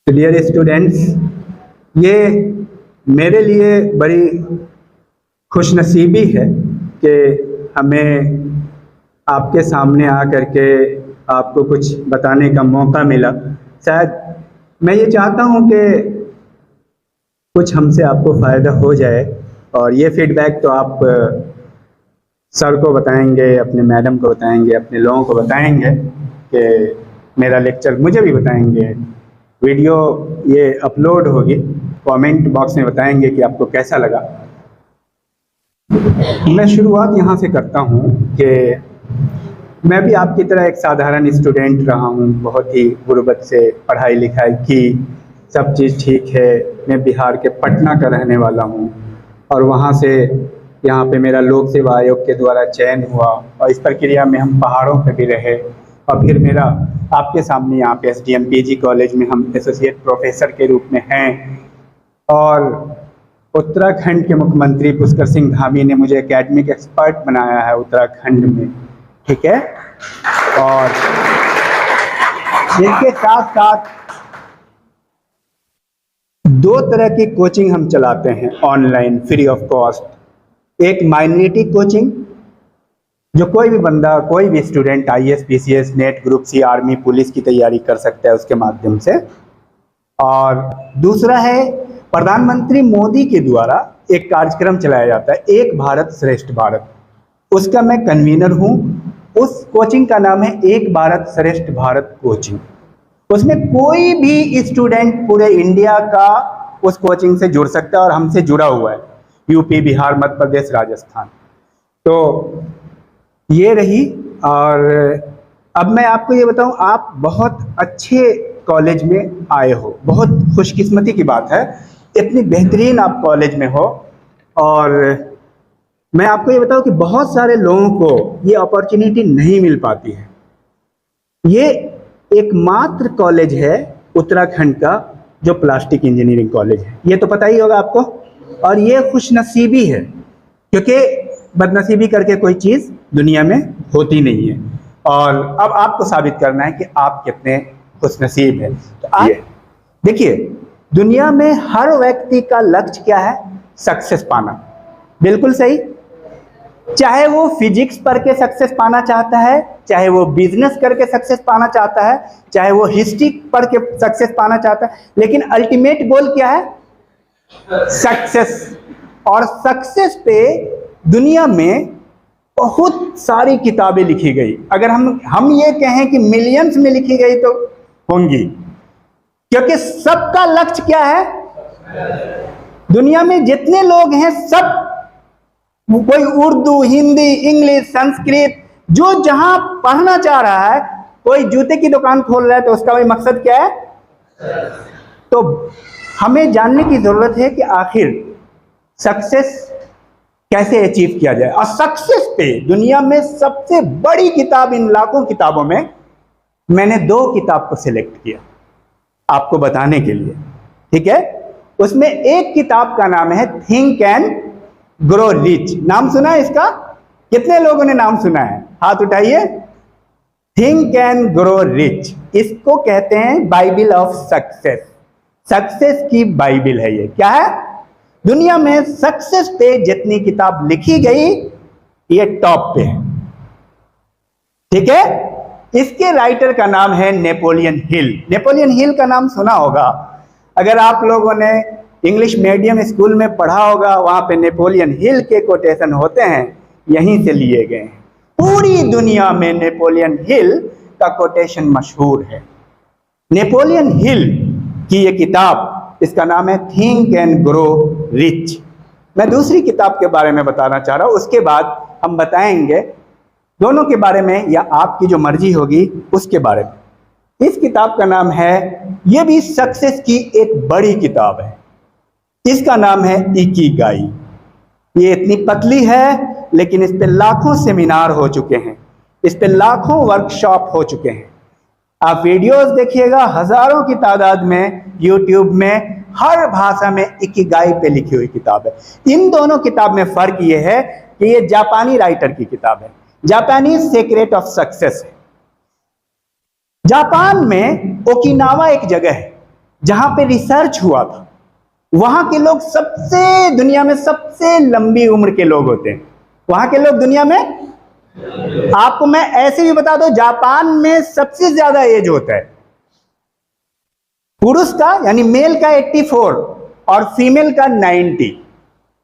Dear students, ये मेरे लिए बड़ी खुशनसीबी है कि हमें आपके सामने आकर के आपको कुछ बताने का मौका मिला। शायद मैं ये चाहता हूँ कि कुछ हमसे आपको फ़ायदा हो जाए, और ये फीडबैक तो आप सर को बताएंगे, अपने मैडम को बताएंगे, अपने लोगों को बताएंगे कि मेरा लेक्चर मुझे भी बताएंगे। वीडियो ये अपलोड होगी, कमेंट बॉक्स में बताएंगे कि आपको कैसा लगा। मैं शुरुआत यहाँ से करता हूँ कि मैं भी आपकी तरह एक साधारण स्टूडेंट रहा हूँ, बहुत ही गुर्बत से पढ़ाई लिखाई की, सब चीज़ ठीक है। मैं बिहार के पटना का रहने वाला हूँ और वहाँ से यहाँ पे मेरा लोक सेवा आयोग के द्वारा चयन हुआ, और इस प्रक्रिया में हम पहाड़ों पे भी रहे, और फिर मेरा आपके सामने यहाँ पे SDM PG कॉलेज में हम एसोसिएट प्रोफेसर के रूप में हैं। और उत्तराखंड के मुख्यमंत्री पुष्कर सिंह धामी ने मुझे एकेडमिक एक्सपर्ट बनाया है उत्तराखंड में, ठीक है। और इसके साथ साथ 2 तरह की कोचिंग हम चलाते हैं ऑनलाइन फ्री ऑफ कॉस्ट। एक माइनॉरिटी कोचिंग, जो कोई भी बंदा, कोई भी student IAS PCS knit group C army police की तैयारी कर सकता है उसके माध्यम से। और दूसरा है प्रधानमंत्री मोदी के द्वारा एक कार्यक्रम चलाया जाता है, एक भारत श्रेष्ठ भारत, उसका मैं कन्वीनर हूँ। उस कोचिंग का नाम है एक भारत श्रेष्ठ भारत कोचिंग। उसमें कोई भी स्टूडेंट पूरे इंडिया का उस कोचिंग से जुड़ सकता है और हमसे जुड़ा हुआ है, यूपी, बिहार, मध्य प्रदेश, राजस्थान। तो ये रही। और अब मैं आपको ये बताऊं, आप बहुत अच्छे कॉलेज में आए हो, बहुत खुशकिस्मती की बात है, इतनी बेहतरीन आप कॉलेज में हो। और मैं आपको ये बताऊं कि बहुत सारे लोगों को ये अपॉर्चुनिटी नहीं मिल पाती है। ये एकमात्र कॉलेज है उत्तराखंड का जो प्लास्टिक इंजीनियरिंग कॉलेज है, ये तो पता ही होगा आपको। और ये खुशनसीबी है, क्योंकि बदनसीबी करके कोई चीज़ दुनिया में होती नहीं है। और अब आपको साबित करना है कि आप कितने खुशनसीब हैं। तो आप देखिए, दुनिया में हर व्यक्ति का लक्ष्य क्या है? सक्सेस पाना। बिल्कुल सही। चाहे वो फिजिक्स पढ़ के सक्सेस पाना चाहता है, चाहे वो बिजनेस करके सक्सेस पाना चाहता है, चाहे वो हिस्ट्री पढ़ के सक्सेस पाना चाहता है, लेकिन अल्टीमेट गोल क्या है? सक्सेस। और सक्सेस पे दुनिया में बहुत सारी किताबें लिखी गई। अगर हम ये कहें कि मिलियंस में लिखी गई तो होंगी, क्योंकि सबका लक्ष्य क्या है? दुनिया में जितने लोग हैं सब, कोई उर्दू, हिंदी, इंग्लिश, संस्कृत, जो जहां पढ़ना चाह रहा है, कोई जूते की दुकान खोल रहा है तो उसका भी मकसद क्या है? तो हमें जानने की जरूरत है कि आखिर सक्सेस कैसे अचीव किया जाए। और सक्सेस पे दुनिया में सबसे बड़ी किताब, इन लाखों किताबों में मैंने 2 किताब को सिलेक्ट किया आपको बताने के लिए, ठीक है। उसमें एक किताब का नाम है थिंक एंड ग्रो रिच। नाम सुना है इसका? कितने लोगों ने नाम सुना है? हाथ उठाइए। थिंक एंड ग्रो रिच, इसको कहते हैं बाइबल ऑफ सक्सेस। सक्सेस की बाइबल है ये। क्या है? दुनिया में सक्सेस पे जितनी किताब लिखी गई, ये टॉप पे है, ठीक है। इसके राइटर का नाम है नेपोलियन हिल। नेपोलियन हिल का नाम सुना होगा, अगर आप लोगों ने इंग्लिश मीडियम स्कूल में पढ़ा होगा, वहां पे नेपोलियन हिल के कोटेशन होते हैं, यहीं से लिए गए हैं। पूरी दुनिया में नेपोलियन हिल का कोटेशन मशहूर है। नेपोलियन हिल की ये किताब, इसका नाम है थिंक एंड ग्रो रिच। मैं दूसरी किताब के बारे में बताना चाह रहा हूं, उसके बाद हम बताएंगे दोनों के बारे में, या आपकी जो मर्जी होगी उसके बारे में। इस किताब का नाम है, ये भी सक्सेस की एक बड़ी किताब है, इसका नाम है इकिगाई। ये इतनी पतली है, लेकिन इस पे लाखों सेमिनार हो चुके हैं, इस पे लाखों वर्कशॉप हो चुके हैं। आप वीडियोस देखिएगा, हजारों की तादाद में यूट्यूब में हर भाषा में इकिगाई पे लिखी हुई किताब है। इन दोनों किताब में फर्क ये है कि ये जापानी राइटर की किताब है, जापानी सीक्रेट ऑफ सक्सेस है। जापान में ओकिनावा एक जगह है, जहां पे रिसर्च हुआ था, वहां के लोग दुनिया में सबसे लंबी उम्र के लोग होते हैं। वहां के लोग दुनिया में, आपको मैं ऐसे भी बता दूं, जापान में सबसे ज्यादा एज होता है पुरुष का, यानी मेल का 84 और फीमेल का 90।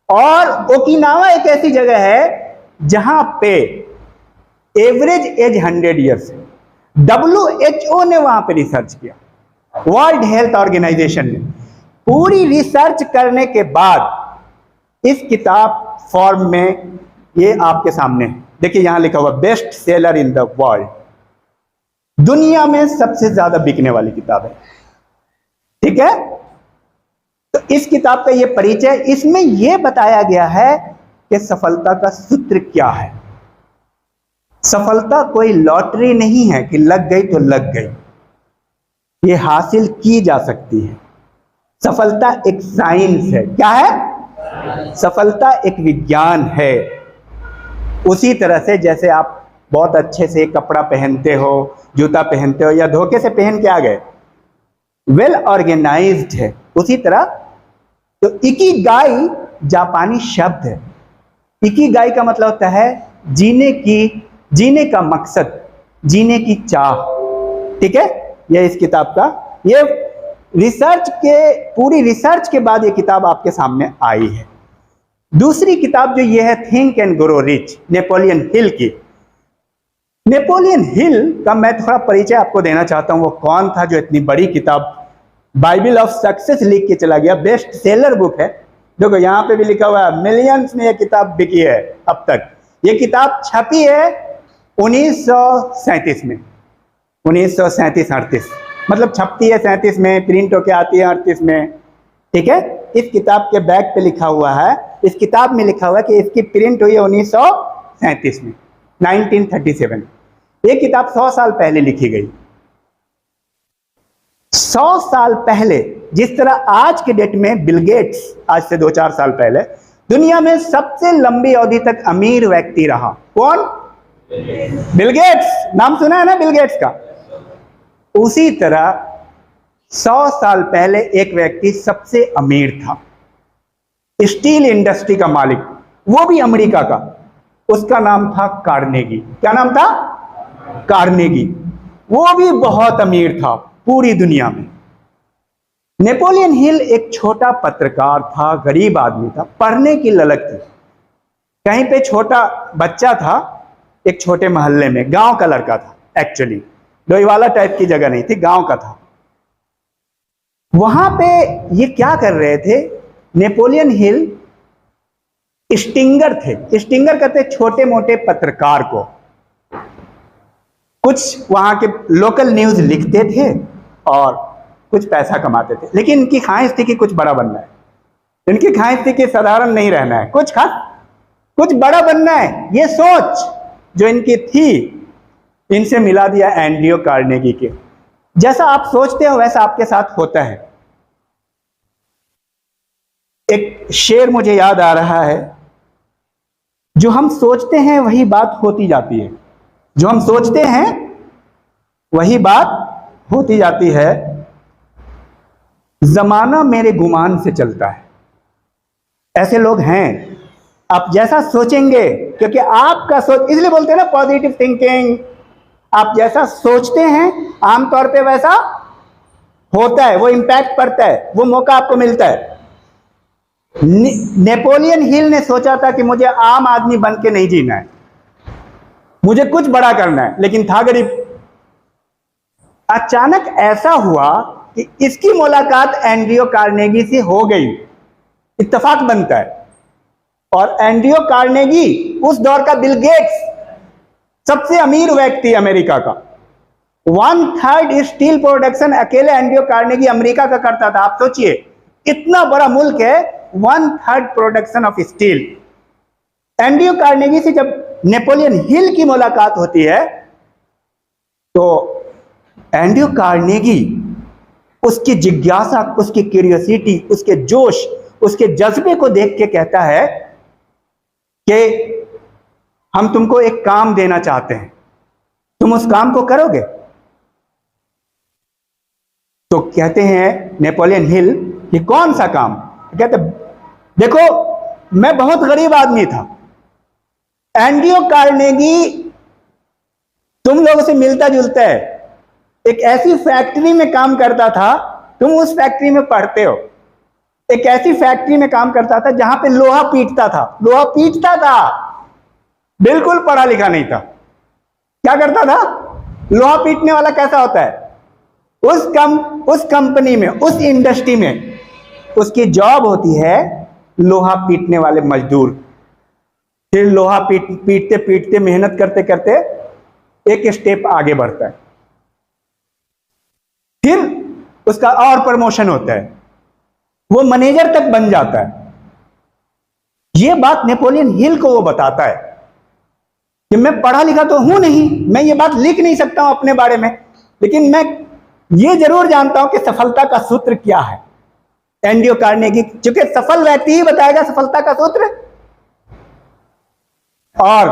और ओकिनावा एक ऐसी जगह है जहां पे एवरेज एज 100 ईयर्स है। WHO ने वहां पे रिसर्च किया, वर्ल्ड हेल्थ ऑर्गेनाइजेशन ने। पूरी रिसर्च करने के बाद इस किताब फॉर्म में ये आपके सामने है। देखिए यहां लिखा हुआ best seller in the world, दुनिया में सबसे ज्यादा बिकने वाली किताब है। ठीक है, तो इस किताब का ये परिचय, इसमें यह बताया गया है कि सफलता का सूत्र क्या है। सफलता कोई लॉटरी नहीं है कि लग गई तो लग गई, ये हासिल की जा सकती है। सफलता एक साइंस है। क्या है? सफलता एक विज्ञान है। उसी तरह से जैसे आप बहुत अच्छे से कपड़ा पहनते हो, जूता पहनते हो, या धोखे से पहन के आ गए, वेल ऑर्गेनाइज्ड है, उसी तरह तो इकिगाई जापानी शब्द है। इकिगाई का मतलब होता है जीने का मकसद, जीने की चाह। ठीक है, यह इस किताब का, ये पूरी रिसर्च के बाद ये किताब आपके सामने आई है। दूसरी किताब जो ये है think and grow rich, Napoleon Hill की। नेपोलियन हिल का मैं थोड़ा परिचय आपको देना चाहता हूं। वो कौन था जो इतनी बड़ी किताब, बाइबल ऑफ सक्सेस लिख के चला गया, बेस्ट सेलर बुक है। देखो यहां पे भी लिखा हुआ है मिलियंस में ये किताब बिकी है अब तक। ये किताब छपी है 1937 में, 1937-38, मतलब छपती है 37 में, प्रिंट होके आती है 38 में। ठीक है, इस किताब के बैक पे लिखा हुआ है, इस किताब में लिखा हुआ है कि इसकी प्रिंट हुई है 1937 में, 1937। ये किताब 100 साल पहले लिखी गई। 100 साल पहले, जिस तरह आज के डेट में बिल गेट्स आज से 2-4 साल पहले दुनिया में सबसे लंबी अवधि तक अमीर व्यक्ति रहा। कौन? बिल गेट्स, नाम सुना है ना बिल गेट्स का। उसी तरह 100 साल पहले एक व्यक्ति सबसे अमीर था, स्टील इंडस्ट्री का मालिक, वो भी अमेरिका का। उसका नाम था कार्नेगी। क्या नाम था? कार्नेगी। वो भी बहुत अमीर था पूरी दुनिया में। नेपोलियन हिल एक छोटा पत्रकार था, गरीब आदमी था, पढ़ने की ललक थी। कहीं पे छोटा बच्चा था, एक छोटे मोहल्ले में, गांव का लड़का था, एक्चुअली डोईवाला टाइप की जगह नहीं थी, गांव का था। वहां पे ये क्या कर रहे थे, नेपोलियन हिल स्टिंगर थे। स्टिंगर कहते छोटे मोटे पत्रकार को। कुछ वहां के लोकल न्यूज लिखते थे और कुछ पैसा कमाते थे, लेकिन इनकी ख्वाहिश थी कि कुछ बड़ा बनना है। इनकी ख्वाहिश थी कि साधारण नहीं रहना है, कुछ बड़ा बनना है। ये सोच जो इनकी थी, इनसे मिला दिया एंड्रयू कार्नेगी के। जैसा आप सोचते हो वैसा आपके साथ होता है। एक शेर मुझे याद आ रहा है, जो हम सोचते हैं वही बात होती जाती है, जो हम सोचते हैं वही बात होती जाती है। जमाना मेरे गुमान से चलता है। ऐसे लोग हैं, आप जैसा सोचेंगे, क्योंकि आपका सोच, इसलिए बोलते हैं ना पॉजिटिव थिंकिंग। आप जैसा सोचते हैं आमतौर पे वैसा होता है, वो इंपैक्ट पड़ता है, वो मौका आपको मिलता है। नेपोलियन हिल ने सोचा था कि मुझे आम आदमी बन के नहीं जीना है, मुझे कुछ बड़ा करना है, लेकिन था गरीब। अचानक ऐसा हुआ कि इसकी मुलाकात एंड्रयू कार्नेगी से हो गई, इत्तेफाक बनता है। और एंड्रयू कार्नेगी उस दौर का बिल गेट्स, सबसे अमीर व्यक्ति अमेरिका का। 1/3 स्टील प्रोडक्शन अकेले एंड्रयू कार्नेगी अमेरिका का करता था। आप सोचिए, इतना बड़ा मुल्क है, 1/3 production of steel. Andrew Carnegie से जब नेपोलियन हिल की मुलाकात होती है, तो एंड्रयू कार्नेगी उसकी जिज्ञासा, उसकी क्यूरियोसिटी, उसके जोश, उसके जज्बे को देख के कहता है कि हम तुमको एक काम देना चाहते हैं, तुम उस काम को करोगे? तो कहते हैं नेपोलियन हिल कि कौन सा काम? कहते देखो मैं बहुत गरीब आदमी था, एंड्रयू कार्नेगी तुम लोगों से मिलता जुलता है, एक ऐसी फैक्ट्री में काम करता था, तुम उस फैक्ट्री में पढ़ते हो, एक ऐसी फैक्ट्री में काम करता था जहां पे लोहा पीटता था, बिल्कुल पढ़ा लिखा नहीं था। क्या करता था? लोहा पीटने वाला कैसा होता है? उस कंपनी में, उस इंडस्ट्री में उसकी जॉब होती है लोहा पीटने वाले मजदूर। फिर लोहा पीटते पीटते मेहनत करते करते एक स्टेप आगे बढ़ता है, फिर उसका और प्रमोशन होता है, वो मैनेजर तक बन जाता है। ये बात नेपोलियन हिल को वो बताता है कि मैं पढ़ा लिखा तो हूं नहीं, मैं ये बात लिख नहीं सकता हूं अपने बारे में, लेकिन मैं ये जरूर जानता हूं कि सफलता का सूत्र क्या है। एंड्रयू कार्नेगी, चूंकि सफल व्यक्ति ही बताएगा सफलता का सूत्र। और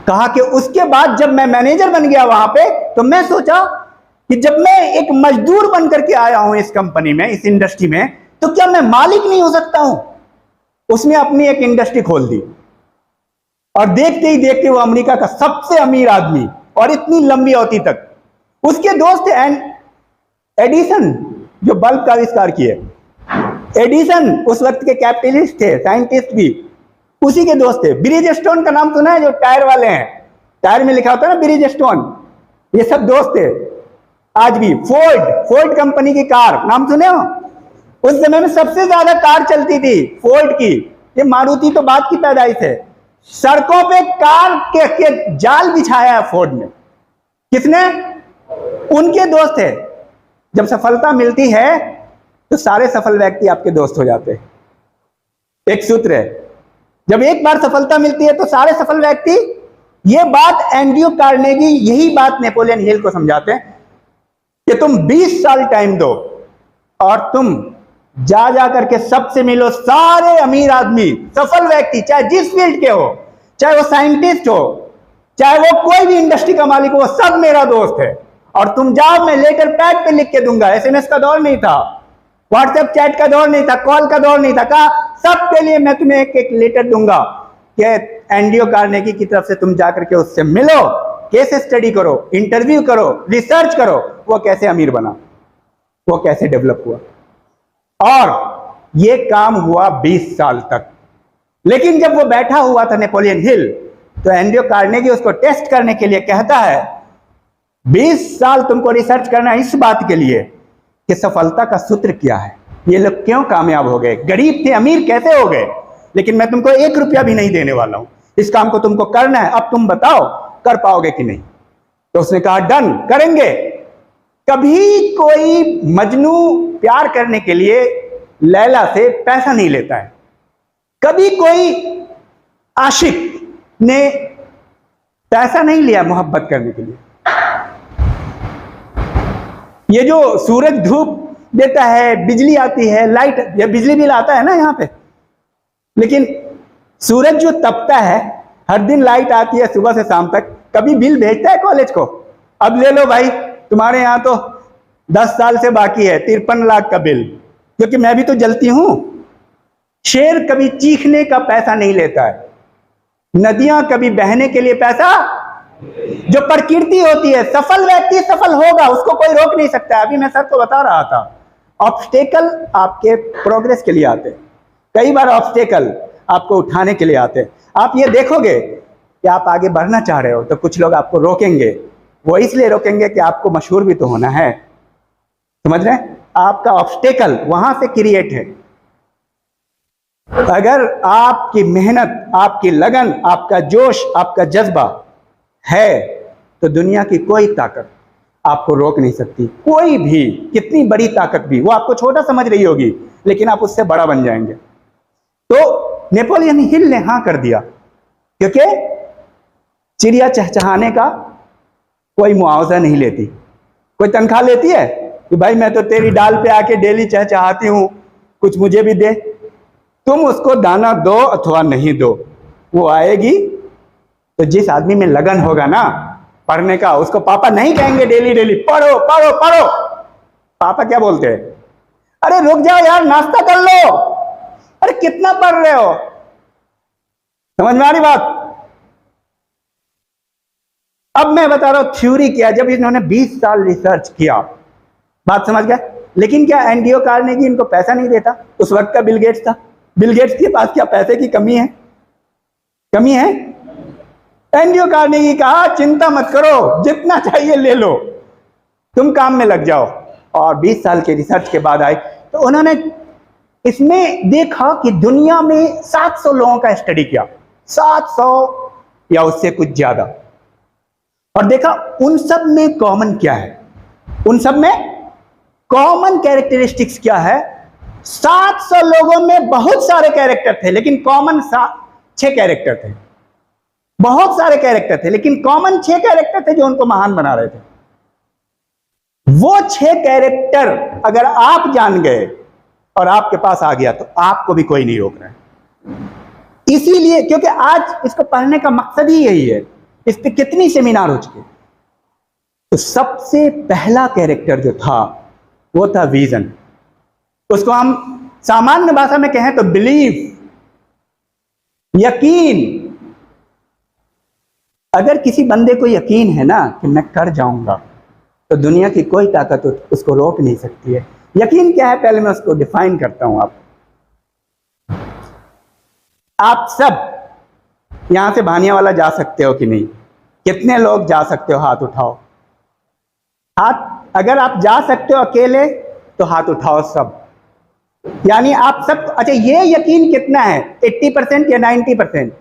कहा कि उसके बाद जब मैं मैनेजर बन गया वहां पे, तो मैं सोचा कि जब मैं एक मजदूर बनकर के आया हूं इस कंपनी में, इस इंडस्ट्री में, तो क्या मैं मालिक नहीं हो सकता हूं? उसने अपनी एक इंडस्ट्री खोल दी और देखते ही देखते वो अमेरिका का सबसे अमीर आदमी, और इतनी लंबी अवधि तक। उसके दोस्त एडिसन, जो बल्ब का आविष्कार किए, एडिसन उस वक्त के कैपिटलिस्ट थे, साइंटिस्ट भी उसी के दोस्त थे। ब्रिजस्टोन का नाम सुना है, जो टायर वाले हैं, टायर में लिखा होता है ना ब्रिजस्टोन, ये सब दोस्त थे। आज भी फोर्ड कंपनी की कार नाम सुने हो? उस समय में सबसे ज्यादा कार चलती थी फोर्ड की। ये मारुति तो बाद की पैदाइश है। सड़कों पे कार के जाल बिछाया है फोर्ड ने। किसने? उनके दोस्त है। जब सफलता मिलती है तो सारे सफल व्यक्ति आपके दोस्त हो जाते हैं। एक सूत्र है, जब एक बार सफलता मिलती है तो सारे सफल व्यक्ति। ये बात एंड्रयू कार्नेगी, यही बात नेपोलियन हिल को समझाते हैं कि तुम 20 साल टाइम दो और तुम जा करके सबसे मिलो, सारे अमीर आदमी, सफल व्यक्ति, चाहे जिस फील्ड के हो, चाहे वो साइंटिस्ट हो, चाहे वो कोई भी इंडस्ट्री का मालिक हो, वो सब मेरा दोस्त है। और तुम जाओ, मैं लेटर पैड पे लिख के दूंगा। एसएमएस का दौर नहीं था, व्हाट्सएप चैट का दौर नहीं था, कॉल का दौर नहीं था। कहा सबके लिए मैं तुम्हें एक एक लेटर दूंगा कि एंड्रयू कार्नेगी की तरफ से तुम जाकर के उससे मिलो, केस स्टडी करो, इंटरव्यू करो, रिसर्च करो, वो कैसे अमीर बना, वो कैसे डेवलप हुआ। और ये काम हुआ 20 साल तक। लेकिन जब वो बैठा हुआ था नेपोलियन हिल, तो एंड्रयू कार्नेगी उसको टेस्ट करने के लिए कहता है 20 साल तुमको रिसर्च करना है इस बात के लिए कि सफलता का सूत्र क्या है, ये लोग क्यों कामयाब हो गए, गरीब थे अमीर कैसे हो गए, लेकिन मैं तुमको 1 रुपया भी नहीं देने वाला हूं, इस काम को तुमको करना है, अब तुम बताओ कर पाओगे कि नहीं। तो उसने कहा डन, करेंगे। कभी कोई मजनू प्यार करने के लिए लैला से पैसा नहीं लेता है, कभी कोई आशिक ने पैसा नहीं लिया मोहब्बत करने के लिए। ये जो सूरज धूप देता है, बिजली आती है, लाइट, ये बिजली बिल आता है ना यहाँ पे, लेकिन सूरज जो तपता है, हर दिन लाइट आती है सुबह से शाम तक, कभी बिल भेजता है कॉलेज को? अब ले लो भाई, तुम्हारे यहाँ तो 10 साल से बाकी है 53 लाख का बिल, क्योंकि मैं भी तो जलती हूं। शेर कभी चीखने का पैसा नहीं लेता है, नदियां कभी बहने के लिए पैसा, जो प्रकृति होती है, सफल व्यक्ति सफल होगा, उसको कोई रोक नहीं सकता। अभी मैं सर को बता रहा था, ऑब्स्टेकल आपके प्रोग्रेस के लिए आते हैं, कई बार ऑब्स्टेकल आपको उठाने के लिए आते हैं। आप ये देखोगे कि आप आगे बढ़ना चाह रहे हो तो कुछ लोग आपको रोकेंगे, वो इसलिए रोकेंगे कि आपको मशहूर भी तो होना है, समझ रहे हैं? आपका ऑब्स्टेकल वहां से क्रिएट है। अगर आपकी मेहनत, आपकी लगन, आपका जोश, आपका जज्बा है तो दुनिया की कोई ताकत आपको रोक नहीं सकती। कोई भी, कितनी बड़ी ताकत भी, वो आपको छोटा समझ रही होगी, लेकिन आप उससे बड़ा बन जाएंगे। तो नेपोलियन हिल ने हां कर दिया, क्योंकि चिड़िया चहचहाने का कोई मुआवजा नहीं लेती। कोई तनख्वाह लेती है कि भाई मैं तो तेरी डाल पे आके डेली चहचहाती हूं, कुछ मुझे भी दे। तुम उसको दाना दो अथवा नहीं दो, वो आएगी। तो जिस आदमी में लगन होगा ना पढ़ने का, उसको पापा नहीं कहेंगे डेली डेली पढ़ो पढ़ो पढ़ो, पापा क्या बोलते हैं, अरे रुक जाओ यार, नाश्ता कर लो, अरे कितना पढ़ रहे हो। समझ में आ रही बात? अब मैं बता रहा हूं थ्योरी क्या, जब इन्होंने 20 साल रिसर्च किया, बात समझ गए। लेकिन क्या एंड्रयू कार्नेगी इनको पैसा नहीं देता? उस वक्त का बिल गेट्स था, बिल गेट्स के पास क्या पैसे की कमी है? कमी है? एंड्रयू कार्नेगी कहा चिंता मत करो, जितना चाहिए ले लो, तुम काम में लग जाओ। और 20 साल के रिसर्च के बाद आए तो उन्होंने इसमें देखा कि दुनिया में 700 लोगों का स्टडी किया, 700 या उससे कुछ ज्यादा, और देखा उन सब में कॉमन क्या है, उन सब में कॉमन कैरेक्टरिस्टिक्स क्या है। 700 लोगों में बहुत सारे कैरेक्टर थे लेकिन कॉमन 6 कैरेक्टर थे। बहुत सारे कैरेक्टर थे लेकिन कॉमन 6 कैरेक्टर थे जो उनको महान बना रहे थे। वो 6 कैरेक्टर अगर आप जान गए और आपके पास आ गया तो आपको भी कोई नहीं रोक रहा है। इसीलिए, क्योंकि आज इसको पढ़ने का मकसद ही यही है, इस पे कितनी सेमिनार हो चुके। तो सबसे पहला कैरेक्टर जो था वो था विजन। उसको हम सामान्य भाषा में कहें तो बिलीव, यकीन। अगर किसी बंदे को यकीन है ना कि मैं कर जाऊंगा तो दुनिया की कोई ताकत उसको रोक नहीं सकती है। यकीन क्या है पहले मैं उसको डिफाइन करता हूं। आप सब यहां से भानियावाला जा सकते हो कि नहीं? कितने लोग जा सकते हो? हाथ उठाओ। हाथ, अगर आप जा सकते हो अकेले तो हाथ उठाओ सब। यानी आप सब, अच्छा ये यकीन कितना है? 80% या 90%?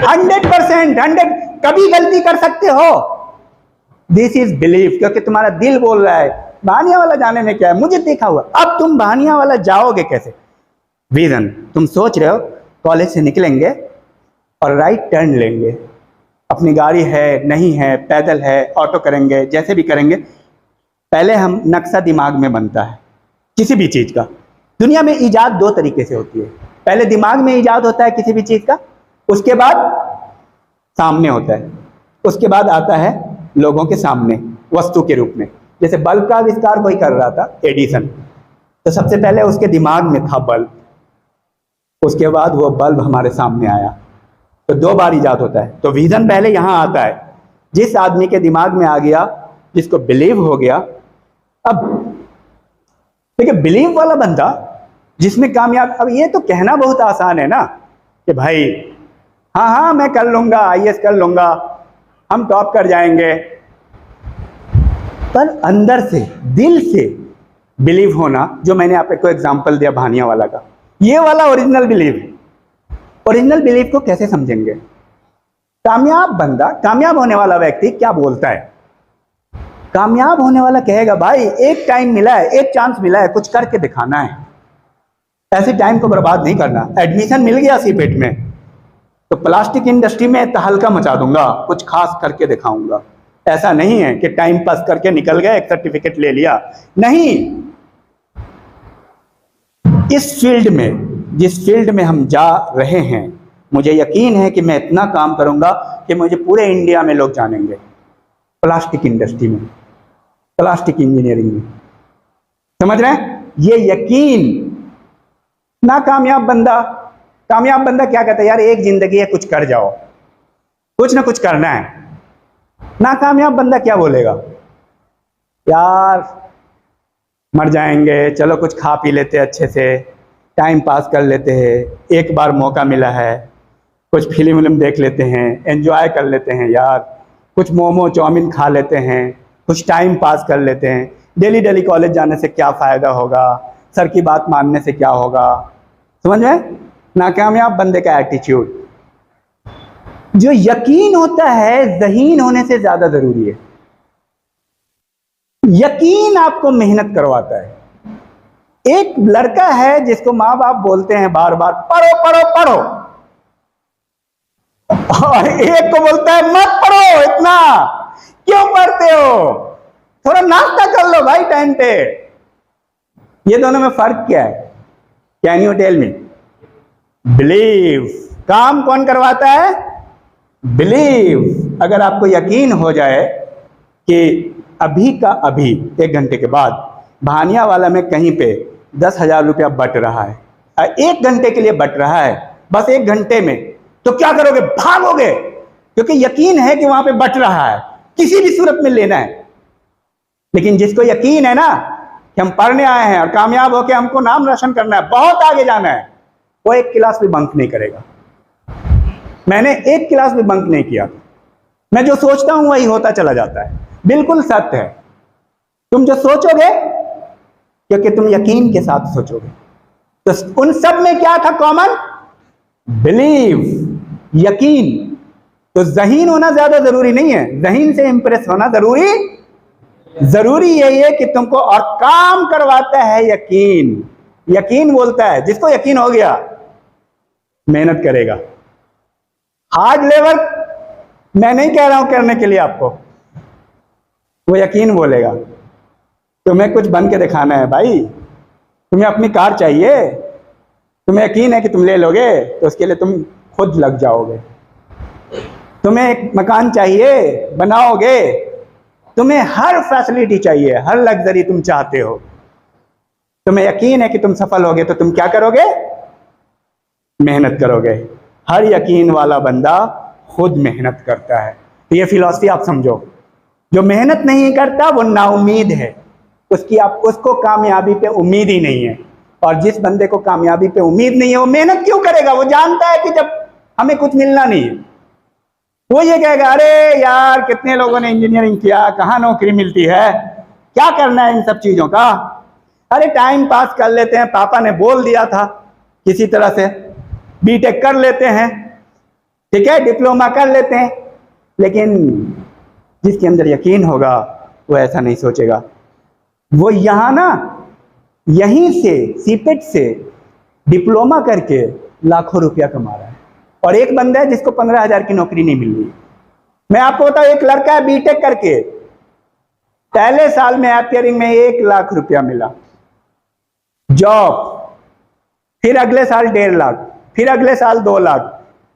100%। 100। कभी गलती कर सकते हो, दिस इज बिलीव, क्योंकि तुम्हारा दिल बोल रहा है भानियावाला जाने में क्या है, मुझे देखा हुआ। अब तुम भानियावाला जाओगे कैसे? विजन। तुम सोच रहे हो कॉलेज से निकलेंगे और राइट टर्न लेंगे, अपनी गाड़ी है नहीं है, पैदल है, ऑटो करेंगे, जैसे भी करेंगे। पहले हम नक्शा दिमाग में बनता है किसी भी चीज का। दुनिया में इजाद 2 तरीके से होती है, पहले दिमाग में इजाद होता है किसी भी चीज का, उसके बाद सामने होता है, उसके बाद आता है लोगों के सामने वस्तु के रूप में। जैसे बल्ब का आविष्कार कोई कर रहा था, एडिसन, तो सबसे पहले उसके दिमाग में था बल्ब, उसके बाद वो बल्ब हमारे सामने आया। तो 2 बार इजाद होता है। तो विजन पहले यहां आता है, जिस आदमी के दिमाग में आ गया, जिसको बिलीव हो गया। अब देखिए बिलीव वाला बंदा जिसमें कामयाब, अब ये तो कहना बहुत आसान है ना कि भाई हाँ हाँ मैं कर लूंगा, आईएएस कर लूंगा, हम टॉप कर जाएंगे, पर अंदर से, दिल से बिलीव होना, जो मैंने आपको एग्जांपल दिया भानियावाला का, ये वाला ओरिजिनल बिलीव। ओरिजिनल बिलीव को कैसे समझेंगे? कामयाब बंदा, कामयाब होने वाला व्यक्ति क्या बोलता है? कामयाब होने वाला कहेगा भाई एक टाइम मिला है, एक चांस मिला है, कुछ करके दिखाना है, ऐसे टाइम को बर्बाद नहीं करना। एडमिशन मिल गया सीपेट में तो प्लास्टिक इंडस्ट्री में तहलका मचा दूंगा, कुछ खास करके दिखाऊंगा। ऐसा नहीं है कि टाइम पास करके निकल गए, एक सर्टिफिकेट ले लिया, नहीं। इस फील्ड में, जिस फील्ड में हम जा रहे हैं, मुझे यकीन है कि मैं इतना काम करूंगा कि मुझे पूरे इंडिया में लोग जानेंगे। प्लास्टिक इंडस्ट्री में, प्लास्टिक इंजीनियरिंग में, समझ रहे हैं? ये यकीन। ना कामयाब बंदा, कामयाब बंदा क्या कहता है? यार एक जिंदगी है, कुछ कर जाओ, कुछ ना कुछ करना है। नाकामयाब बंदा क्या बोलेगा? यार मर जाएंगे, चलो कुछ खा पी लेते अच्छे से, टाइम पास कर लेते हैं, एक बार मौका मिला है, कुछ फिल्म देख लेते हैं, एंजॉय कर लेते हैं यार, कुछ मोमो चाउमीन खा लेते हैं, कुछ टाइम पास कर लेते हैं। डेली डेली कॉलेज जाने से क्या फ़ायदा होगा, सर की बात मानने से क्या होगा? समझ में? नाकामयाब बंदे का एटीट्यूड। जो यकीन होता है ज़हीन होने से ज़्यादा ज़रूरी है। यकीन आपको मेहनत करवाता है। एक लड़का है जिसको माँ बाप बोलते हैं बार बार पढ़ो पढ़ो पढ़ो, और एक को बोलता है मत पढ़ो, इतना क्यों पढ़ते हो, थोड़ा नाश्ता कर लो भाई टाइम पे। ये दोनों में फर्क क्या है? Can you tell me? Believe. काम कौन करवाता है? बिलीव। अगर आपको यकीन हो जाए कि अभी का अभी 1 घंटे के बाद भानियावाला में कहीं पे 10,000 रुपया बट रहा है, 1 घंटे के लिए बट रहा है, बस 1 घंटे में, तो क्या करोगे? भागोगे, क्योंकि यकीन है कि वहां पे बट रहा है, किसी भी सूरत में लेना है। लेकिन जिसको यकीन है ना कि हम पढ़ने आए हैं और कामयाब होकर हमको नाम रोशन करना है, बहुत आगे जाना है, वो 1 क्लास भी बंक नहीं करेगा। मैंने 1 क्लास भी बंक नहीं किया। मैं जो सोचता हूं वही होता चला जाता है, बिल्कुल सत्य है। तुम जो सोचोगे, क्योंकि तुम यकीन के साथ सोचोगे। तो उन सब में क्या था कॉमन? बिलीव, यकीन। तो ज़हीन होना ज्यादा जरूरी नहीं है, ज़हीन से इंप्रेस होना जरूरी यही है कि तुमको और काम करवाता है यकीन। यकीन बोलता है, जिसको यकीन हो गया मेहनत करेगा। हार्ड लेबर मैं नहीं कह रहा हूं करने के लिए आपको, वो यकीन बोलेगा। तुम्हें कुछ बन के दिखाना है भाई, तुम्हें अपनी कार चाहिए, तुम्हें यकीन है कि तुम ले लोगे, तो उसके लिए तुम खुद लग जाओगे। तुम्हें एक मकान चाहिए, बनाओगे। तुम्हें हर फैसिलिटी चाहिए, हर लग्जरी तुम चाहते हो। तुम्हें यकीन है कि तुम सफल होगे, तो तुम क्या करोगे? मेहनत करोगे। हर यकीन वाला बंदा खुद मेहनत करता है। तो ये फिलॉसफी आप समझो। जो मेहनत नहीं करता वो नाउम्मीद है, उसको कामयाबी पे उम्मीद ही नहीं है। और जिस बंदे को कामयाबी पे उम्मीद नहीं है, वो मेहनत क्यों करेगा? वो जानता है कि जब हमें कुछ मिलना नहीं है, वो ये कहेगा, अरे यार कितने लोगों ने इंजीनियरिंग किया, कहाँ नौकरी मिलती है, क्या करना है इन सब चीजों का, अरे टाइम पास कर लेते हैं, पापा ने बोल दिया था किसी तरह से बीटेक कर लेते हैं, ठीक है, डिप्लोमा कर लेते हैं। लेकिन जिसके अंदर यकीन होगा वो ऐसा नहीं सोचेगा। वो यहाँ ना, यहीं से सीपेट से डिप्लोमा करके लाखों रुपया कमा रहा है, और एक बंदा है जिसको 15,000 की नौकरी नहीं मिल रही। मैं आपको बताऊं, एक लड़का है बीटेक करके, पहले साल में अपियरिंग में 1 लाख रुपया मिला जॉब, फिर अगले साल 1.5 लाख, फिर अगले साल 2 लाख,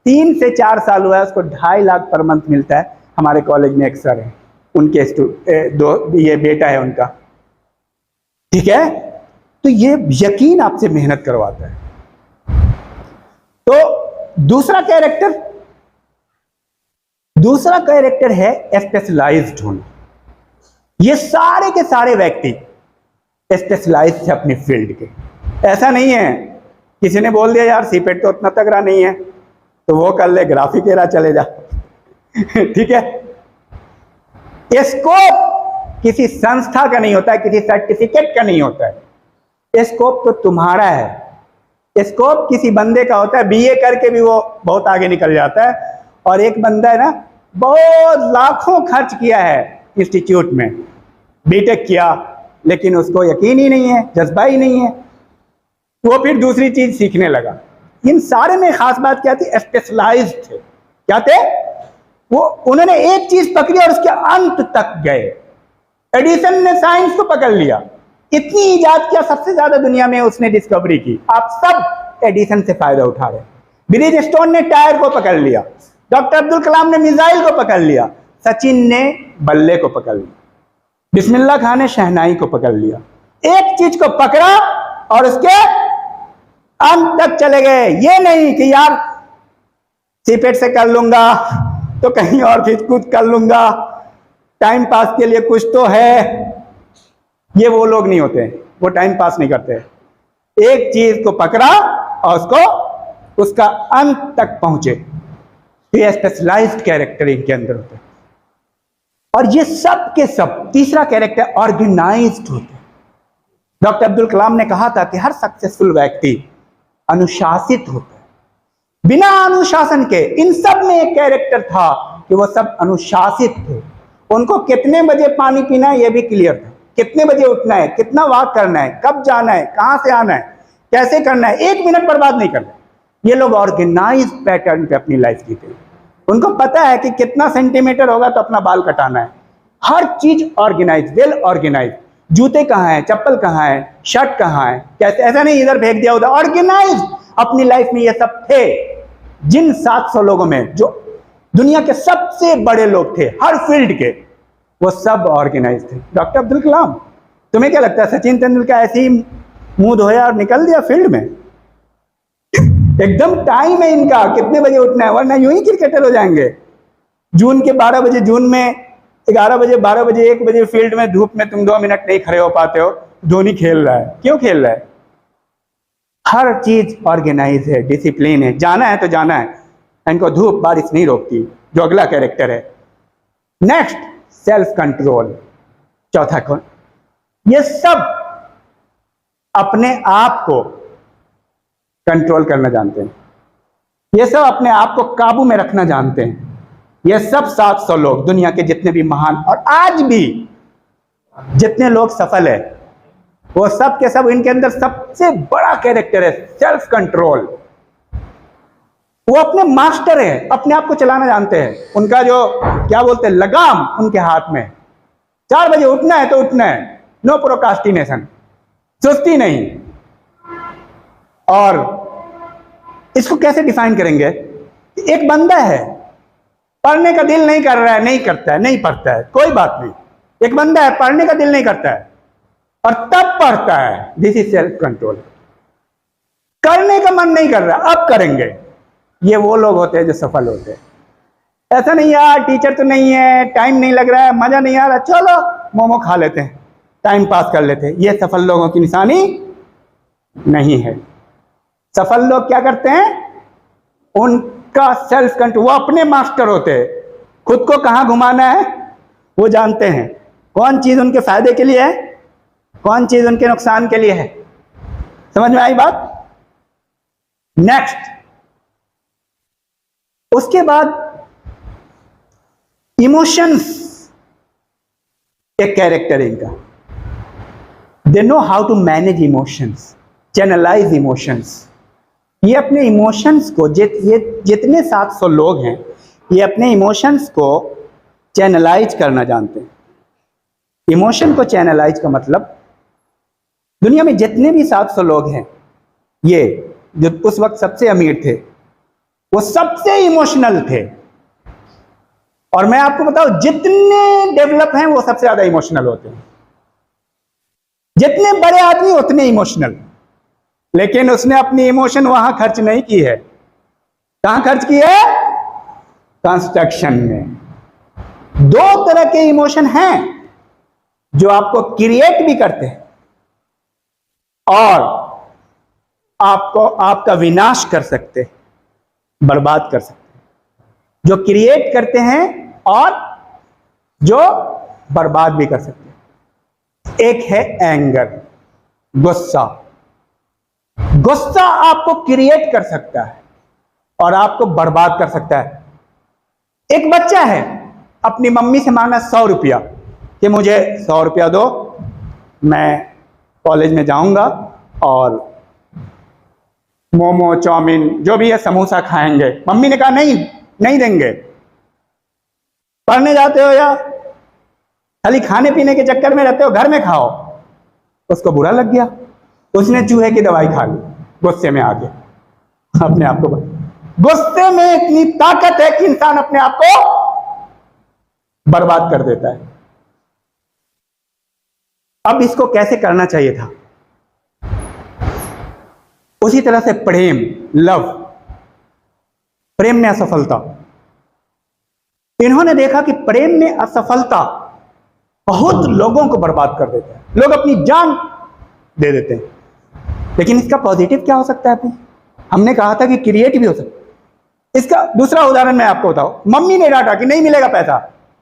3 से 4 साल हुआ है, उसको 2.5 लाख पर मंथ मिलता है। हमारे कॉलेज में एक सर है, उनके ये बेटा है उनका, ठीक है। तो ये यकीन आपसे मेहनत करवाता है। तो दूसरा कैरेक्टर है स्पेशलाइज्ड होना। ये सारे के सारे व्यक्ति स्पेशलाइज्ड है अपनी फील्ड के। ऐसा नहीं है किसी ने बोल दिया यार सीपेट तो उतना तगड़ा नहीं है, तो वो कर ले, ग्राफिक एरा चले जा ठीक है। स्कोप किसी संस्था का नहीं होता है, किसी सर्टिफिकेट का नहीं होता है। स्कोप तो तुम्हारा है। स्कोप किसी बंदे का होता है, बीए करके भी वो बहुत आगे निकल जाता है, और एक बंदा है ना, बहुत लाखों खर्च किया है इंस्टीट्यूट में, बीटेक किया, लेकिन उसको यकीन ही नहीं है, जज्बा ही नहीं है, वो फिर दूसरी चीज सीखने लगा। इन सारे में खास बात क्या थी? स्पेशलाइज्ड थे। क्या थे वो? उन्होंने एक चीज पकड़ी और उसके अंत तक गए। एडिसन ने साइंस को पकड़ लिया, इतनी इजाद किया, सबसे ज्यादा दुनिया में उसने डिस्कवरी की। आप सब एडिसन से फायदा उठा रहे। ब्रिज स्टोन ने टायर को पकड़ लिया, डॉक्टर अब्दुल कलाम ने मिसाइल को पकड़ लिया, सचिन ने बल्ले को पकड़ लिया, बिस्मिल्लाह खान ने शहनाई को पकड़ लिया। एक चीज को पकड़ा और उसके अंत तक चले गए। ये नहीं कि यार सीपेट से कर लूंगा तो कहीं और भी कुछ कर लूंगा, टाइम पास के लिए कुछ तो है। ये वो लोग नहीं होते, वो टाइम पास नहीं करते। एक चीज को पकड़ा और उसको उसका अंत तक पहुंचे। ये स्पेशलाइज्ड कैरेक्टर इनके अंदर होते हैं। और ये सब के सब, तीसरा कैरेक्टर ऑर्गेनाइज्ड होते हैं। डॉक्टर अब्दुल कलाम ने कहा था कि हर सक्सेसफुल व्यक्ति अनुशासित होता है। बिना अनुशासन के, इन सब में एक कैरेक्टर था कि वो सब अनुशासित थे। उनको कितने बजे पानी पीना है ये भी क्लियर था, कितने बजे उठना है, कितना वॉक करना है, कब जाना है, कहां से आना है, कैसे करना है, 1 मिनट बर्बाद नहीं करना। ये लोग ऑर्गेनाइज पैटर्न पे अपनी लाइफ जीते। उनको पता है कि कितना सेंटीमीटर होगा तो अपना बाल कटाना है। हर चीज ऑर्गेनाइज, वेल ऑर्गेनाइज। जूते कहाँ हैं, चप्पल कहाँ है, शर्ट कहाँ है, कैसे, ऐसा नहीं इधर फेंक दिया उधर। ऑर्गेनाइज अपनी लाइफ में ये सब थे। जिन 700 लोगों में जो दुनिया के सबसे बड़े लोग थे हर फील्ड के, वो सब ऑर्गेनाइज थे। डॉक्टर अब्दुल कलाम, तुम्हें क्या लगता है सचिन तेंदुलकर ऐसे ही मुंह धोया और निकल दिया फील्ड में? एकदम टाइम है इनका, कितने बजे उठना है, वरना यूं ही क्रिकेटर हो जाएंगे। जून के 12 बजे, जून में 11 बजे, 12 बजे, 1 बजे फील्ड में धूप में तुम 2 मिनट नहीं खड़े हो पाते हो, धोनी खेल रहा है। क्यों खेल रहा है? हर चीज ऑर्गेनाइज है, डिसिप्लिन है, जाना है तो जाना है, इनको धूप बारिश नहीं रोकती, जो अगला कैरेक्टर है। नेक्स्ट, सेल्फ कंट्रोल, चौथा कौन? ये सब अपने आप को कंट्रोल करना जानते हैं, ये सब अपने आप को काबू में रखना जानते हैं। ये सब 700 लोग, दुनिया के जितने भी महान और आज भी जितने लोग सफल है, वो सब के सब, इनके अंदर सबसे बड़ा कैरेक्टर है सेल्फ कंट्रोल। वो अपने मास्टर है, अपने आप को चलाना जानते हैं। उनका जो क्या बोलते हैं, लगाम उनके हाथ में। 4 बजे उठना है तो उठना है, नो प्रोकास्टिनेशन, सुस्ती नहीं। और इसको कैसे डिफाइन करेंगे? एक बंदा है, पढ़ने का दिल नहीं कर रहा है, नहीं करता है, नहीं पढ़ता है, कोई बात नहीं। एक बंदा है, पढ़ने का दिल नहीं करता है और तब पढ़ता है, दिस इज सेल्फ कंट्रोल। करने का मन नहीं कर रहा, अब करेंगे, ये वो लोग होते हैं जो सफल होते हैं। ऐसा नहीं यार टीचर तो नहीं है, टाइम नहीं लग रहा है, मजा नहीं आ रहा, चलो मोमो खा लेते हैं, टाइम पास कर लेते हैं। ये सफल लोगों की निशानी नहीं है। सफल लोग क्या करते हैं? उनका सेल्फ कंट्रोल, वो अपने मास्टर होते हैं। खुद को कहां घुमाना है वो जानते हैं, कौन चीज उनके फायदे के लिए है, कौन चीज उनके नुकसान के लिए है। समझ में आई बात? नेक्स्ट, उसके बाद इमोशंस, एक कैरेक्टर है इनका। They know how to manage emotions, channelise emotions. ये अपने इमोशंस को, ये जितने 700 लोग हैं, ये अपने इमोशंस को चैनलाइज करना जानते हैं। इमोशन को चैनलाइज का मतलब, दुनिया में जितने भी 700 लोग हैं, ये जो उस वक्त सबसे अमीर थे, वो सबसे इमोशनल थे। और मैं आपको बताऊं, जितने डेवलप हैं वो सबसे ज्यादा इमोशनल होते हैं। जितने बड़े आदमी उतने इमोशनल। लेकिन उसने अपनी इमोशन वहां खर्च नहीं की है। कहां खर्च की है? कंस्ट्रक्शन में। 2 तरह के इमोशन हैं जो आपको क्रिएट भी करते हैं और आपको, आपका विनाश कर सकते हैं, बर्बाद कर सकते हैं। जो क्रिएट करते हैं और जो बर्बाद भी कर सकते हैं। एक है एंगर, गुस्सा। गुस्सा आपको क्रिएट कर सकता है और आपको बर्बाद कर सकता है। एक बच्चा है, अपनी मम्मी से मांगा 100 रुपया कि मुझे 100 रुपया दो, मैं कॉलेज में जाऊंगा और मोमो, चाउमीन, जो भी है, समोसा खाएंगे। मम्मी ने कहा नहीं, नहीं देंगे। पढ़ने जाते हो या खाली खाने पीने के चक्कर में रहते हो, घर में खाओ। उसको बुरा लग गया, उसने चूहे की दवाई खा ली गुस्से में आके। अपने आप को, गुस्से में इतनी ताकत है कि इंसान अपने आप को बर्बाद कर देता है। अब इसको कैसे करना चाहिए था? उसी तरह से प्रेम, लव, प्रेम में असफलता। इन्होंने देखा कि प्रेम में असफलता बहुत लोगों को बर्बाद कर देता है, लोग अपनी जान दे देते हैं। लेकिन इसका पॉजिटिव क्या हो सकता है? अपनी, हमने कहा था कि क्रिएटिव भी हो सकता है। इसका दूसरा उदाहरण मैं आपको बताऊं। मम्मी ने डांटा कि नहीं मिलेगा पैसा।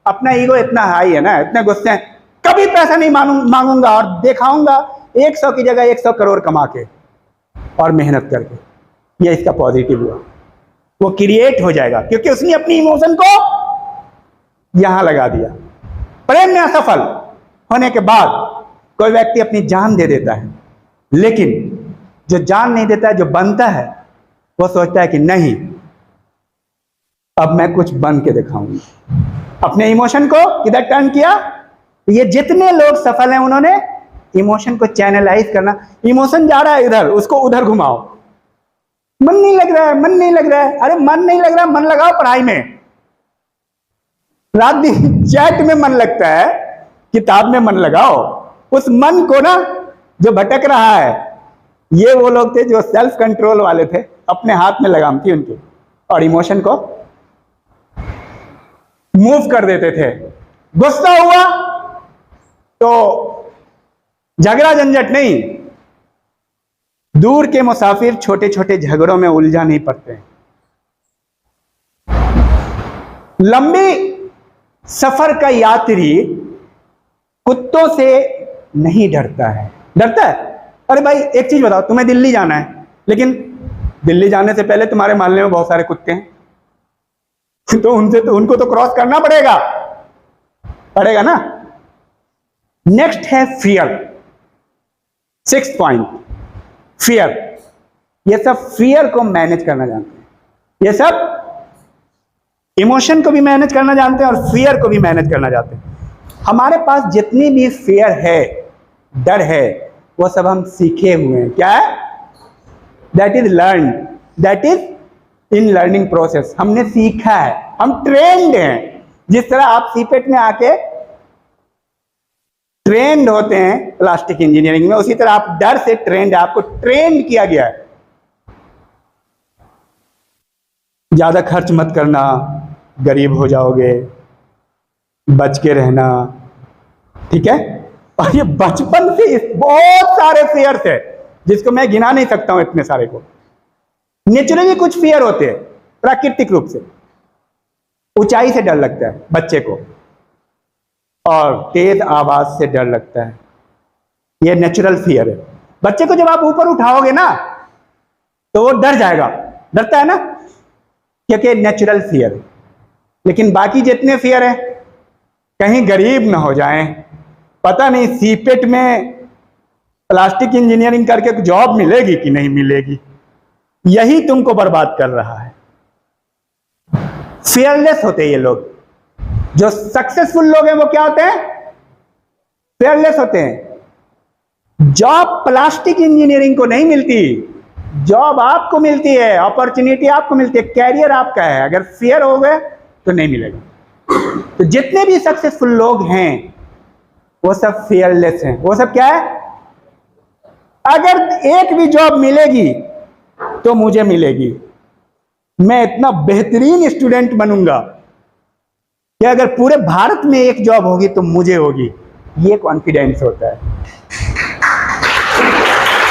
अपना ईगो इतना हाई है ना, इतने गुस्से हैं, कभी पैसा नहीं मांगूंगा और दिखाऊंगा 100 की जगह 100 करोड़ कमा के और मेहनत करके। ये इसका पॉजिटिव हुआ। वो क्रिएट हो जाएगा क्योंकि उसने अपनी इमोशन को यहां लगा दिया। प्रेम में असफल होने के बाद कोई व्यक्ति अपनी जान दे देता है, लेकिन जो जान नहीं देता है, जो बनता है, वो सोचता है कि नहीं, अब मैं कुछ बन के दिखाऊंगा। अपने इमोशन को किधर टर्न किया? ये जितने लोग सफल हैं, उन्होंने इमोशन को चैनलाइज करना। इमोशन जा रहा है इधर, उसको उधर घुमाओ। मन नहीं लग रहा है, मन नहीं लग रहा है, अरे मन नहीं लग रहा, मन लगाओ पढ़ाई में। रात दिन चैट में मन लगता है, किताब में मन लगाओ। उस मन को ना जो भटक रहा है, ये वो लोग थे जो सेल्फ कंट्रोल वाले थे, अपने हाथ में लगाम थी उनकी, और इमोशन को मूव कर देते थे। गुस्सा हुआ तो झगड़ा झंझट नहीं, दूर के मुसाफिर छोटे छोटे झगड़ों में उलझा नहीं पड़ते। लंबी सफर का यात्री कुत्तों से नहीं डरता है। डरता है? अरे भाई एक चीज बताओ, तुम्हें दिल्ली जाना है, लेकिन दिल्ली जाने से पहले तुम्हारे मोहल्ले में बहुत सारे कुत्ते हैं, तो उनको तो क्रॉस करना पड़ेगा ना। नेक्स्ट है फियर, 6th पॉइंट, फियर। ये सब फियर को मैनेज करना जानते हैं, ये सब इमोशन को भी मैनेज करना जानते हैं और फियर को भी मैनेज करना जानते हैं। हमारे पास जितनी भी फियर है, डर है, वो सब हम सीखे हुए हैं। क्या है? That is learn, that is in learning process. हमने सीखा है, हम ट्रेंड हैं। जिस तरह आप सीपेट में आके ट्रेंड होते हैं प्लास्टिक इंजीनियरिंग में, उसी तरह आप डर से ट्रेंड है, आपको ट्रेंड किया गया है। ज्यादा खर्च मत करना, गरीब हो जाओगे, बच के रहना, ठीक है। और ये बचपन से बहुत सारे फियर्स है जिसको मैं गिना नहीं सकता हूं, इतने सारे को। नेचुरली कुछ फियर होते हैं, प्राकृतिक रूप से। ऊंचाई से डर लगता है बच्चे को, और तेज आवाज से डर लगता है, ये नेचुरल फियर है। बच्चे को जब आप ऊपर उठाओगे ना तो वो डर जाएगा, डरता है ना, क्योंकि नेचुरल फियर है। लेकिन बाकी जितने फियर है, कहीं गरीब ना हो जाएं, पता नहीं सीपेट में प्लास्टिक इंजीनियरिंग करके जॉब मिलेगी कि नहीं मिलेगी, यही तुमको बर्बाद कर रहा है। फियरलेस होते हैं ये लोग। जो सक्सेसफुल लोग हैं वो क्या होते हैं? फियरलेस होते हैं। जॉब प्लास्टिक इंजीनियरिंग को नहीं मिलती, जॉब आपको मिलती है, अपॉर्चुनिटी आपको मिलती है, कैरियर आपका है। अगर फियर हो गए तो नहीं मिलेगा। तो जितने भी सक्सेसफुल लोग हैं वो सब फियरलेस हैं। वो सब क्या है? अगर एक भी जॉब मिलेगी तो मुझे मिलेगी, मैं इतना बेहतरीन स्टूडेंट बनूंगा कि अगर पूरे भारत में एक जॉब होगी तो मुझे होगी। ये कॉन्फिडेंस होता है।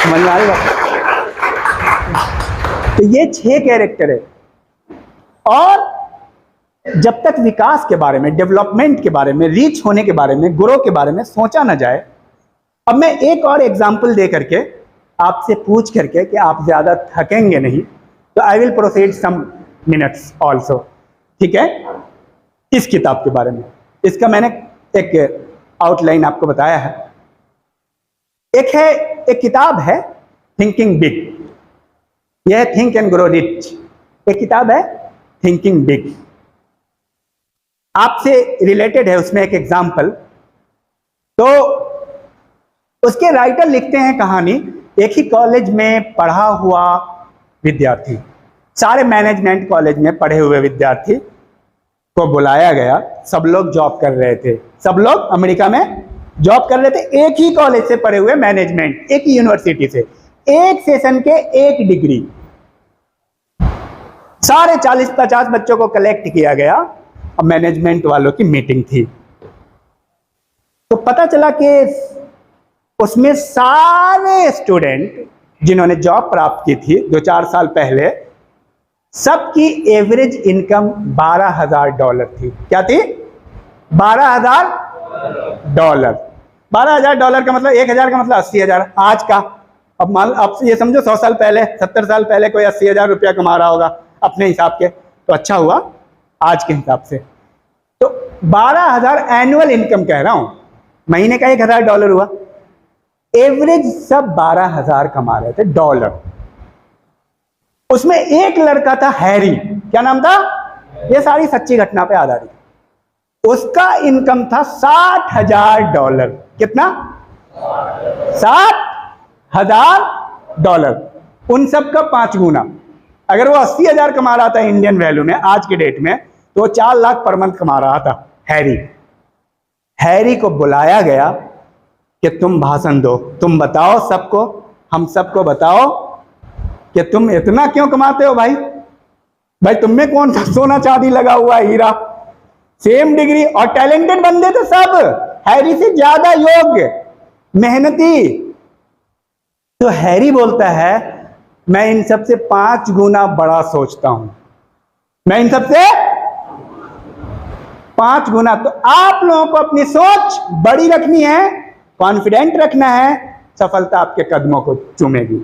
समझ में आएगा? तो ये 6 कैरेक्टर है। और जब तक विकास के बारे में, डेवलपमेंट के बारे में, रीच होने के बारे में, ग्रो के बारे में सोचा ना जाए। अब मैं एक और एग्जांपल दे करके आपसे पूछ करके कि आप ज्यादा थकेंगे नहीं, तो I will proceed some minutes also, ठीक है, इस किताब के बारे में। इसका मैंने एक आउटलाइन आपको बताया है। एक किताब है थिंकिंग बिग, यह है थिंक एंड ग्रो रिच। एक किताब है थिंकिंग बिग, आपसे रिलेटेड है। उसमें एक एग्जाम्पल, तो उसके राइटर लिखते हैं कहानी। एक ही कॉलेज में पढ़ा हुआ विद्यार्थी, सारे मैनेजमेंट कॉलेज में पढ़े हुए विद्यार्थी को बुलाया गया। सब लोग जॉब कर रहे थे, सब लोग अमेरिका में जॉब कर रहे थे, एक ही कॉलेज से पढ़े हुए, मैनेजमेंट, एक ही यूनिवर्सिटी से, एक सेशन के एक डिग्री। सारे 40-50 बच्चों को कलेक्ट किया गया। अब मैनेजमेंट वालों की मीटिंग थी, तो पता चला कि उसमें सारे स्टूडेंट जिन्होंने जॉब प्राप्त की थी 2-4 साल पहले, सबकी एवरेज इनकम $12,000 थी। क्या थी? $12,000। $12,000 का मतलब 1,000 का मतलब 80,000 आज का। अब ये समझो 100 साल पहले, 70 साल पहले कोई 80,000 रुपया कमा रहा होगा अपने हिसाब के, तो अच्छा हुआ आज के हिसाब से। तो 12,000 एनुअल इनकम कह रहा हूं, महीने का $1,000 हुआ। एवरेज सब 12,000 कमा रहे थे डॉलर। उसमें एक लड़का था हैरी, क्या नाम था? ये सारी सच्ची घटना पे आधारित। उसका इनकम था $60,000। कितना? $60,000। उन सब का 5 गुना। अगर वो 80,000 कमा रहा था इंडियन वैल्यू में आज के डेट में, तो 4 लाख पर मंथ कमा रहा था। हैरी। हैरी को बुलाया गया कि तुम भाषण दो, तुम बताओ सबको, हम सबको बताओ कि तुम इतना क्यों कमाते हो भाई। भाई तुम में कौन सा सोना चांदी लगा हुआ है, हीरा, सेम डिग्री, और टैलेंटेड बंदे तो सब हैरी से ज्यादा योग्य, मेहनती। तो हैरी बोलता है मैं इन सबसे 5 गुना बड़ा सोचता हूं, मैं इन सबसे 5 गुना। तो आप लोगों को अपनी सोच बड़ी रखनी है, कॉन्फिडेंट रखना है, सफलता आपके कदमों को चूमेगी।